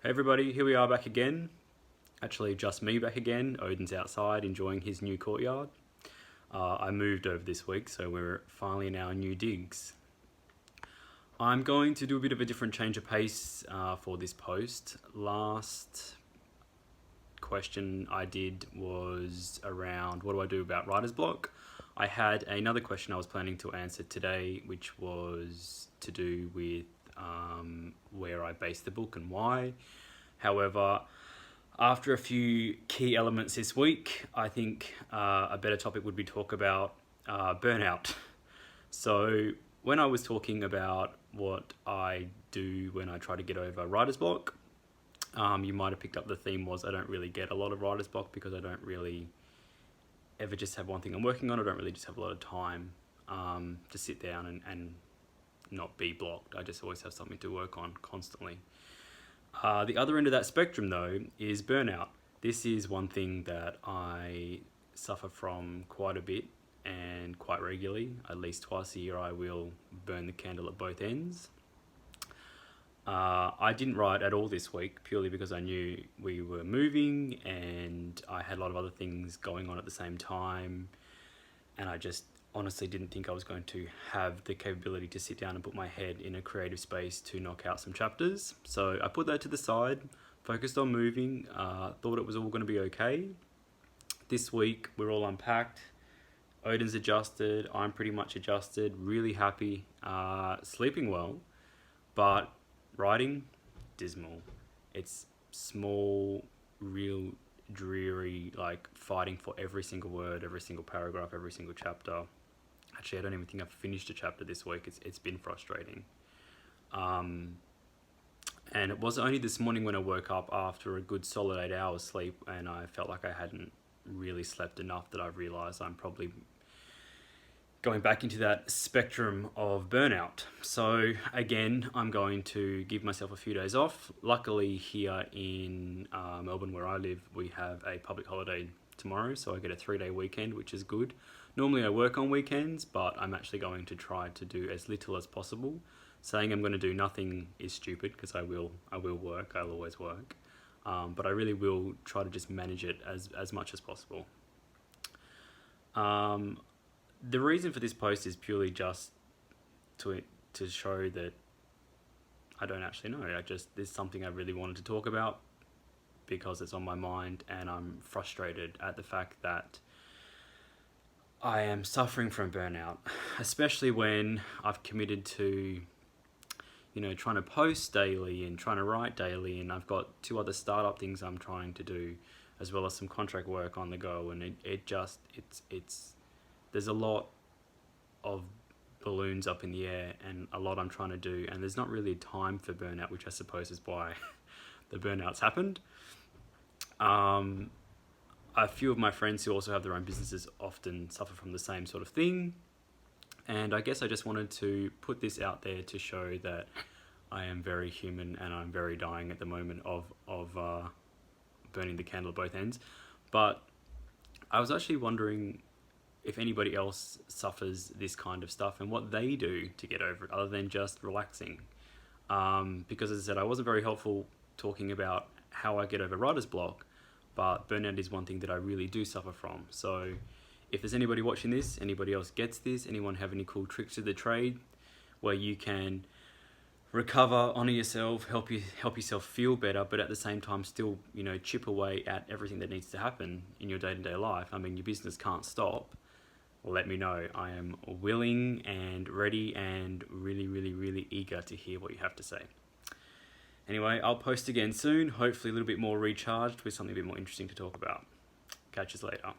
Hey everybody, here we are back again. Actually, just me back again. Odin's outside enjoying his new courtyard. I moved over this week, so we're finally in our new digs. I'm going to do a bit of a different change of pace for this post. Last question I did was around what do I do about writer's block. I had another question I was planning to answer today, which was to do with where I base the book and why. However, after a few key elements this week, I think a better topic would be talk about burnout. So when I was talking about what I do when I try to get over writer's block, you might have picked up the theme was I don't really get a lot of writer's block because I don't really ever just have one thing I'm working on. I don't really just have a lot of time to sit down and not be blocked. I just always have something to work on constantly. The other end of that spectrum though is burnout. This is one thing that I suffer from quite a bit and quite regularly. At least twice a year I will burn the candle at both ends. I didn't write at all this week purely because I knew we were moving and I had a lot of other things going on at the same time, and I just honestly didn't think I was going to have the capability to sit down and put my head in a creative space to knock out some chapters. So I put that to the side, focused on moving, thought it was all going to be okay. This week we're all unpacked, Odin's adjusted, I'm pretty much adjusted, really happy, sleeping well, but writing, dismal. It's small, real dreary, like fighting for every single word, every single paragraph, every single chapter. Actually, I don't even think I've finished a chapter this week. It's been frustrating. And it was only this morning when I woke up after a good solid 8 hours sleep and I felt like I hadn't really slept enough that I realised I'm probably going back into that spectrum of burnout. So again, I'm going to give myself a few days off. Luckily here in Melbourne where I live, we have a public holiday tomorrow, so I get a 3-day weekend, which is good. Normally I work on weekends, but I'm actually going to try to do as little as possible. Saying I'm going to do nothing is stupid because I will work, I'll always work. But I really will try to just manage it as much as possible. The reason for this post is purely just to show that I don't actually know. There's something I really wanted to talk about because it's on my mind, and I'm frustrated at the fact that I am suffering from burnout, especially when I've committed to, trying to post daily and trying to write daily, and I've got 2 other startup things I'm trying to do, as well as some contract work on the go, and there's a lot of balloons up in the air and a lot I'm trying to do, and there's not really time for burnout, which I suppose is why the burnouts happened. A few of my friends who also have their own businesses often suffer from the same sort of thing, and I guess I just wanted to put this out there to show that I am very human and I'm very dying at the moment of burning the candle at both ends. But I was actually wondering if anybody else suffers this kind of stuff and what they do to get over it other than just relaxing. Because as I said, I wasn't very helpful talking about how I get over writer's block, but burnout is one thing that I really do suffer from. So if there's anybody watching this, anybody else gets this, anyone have any cool tricks of the trade where you can recover, honor yourself, help yourself feel better, but at the same time still, chip away at everything that needs to happen in your day-to-day life. I mean, your business can't stop. Let me know. I am willing and ready and really, really, really eager to hear what you have to say. Anyway, I'll post again soon, hopefully a little bit more recharged with something a bit more interesting to talk about. Catch us later.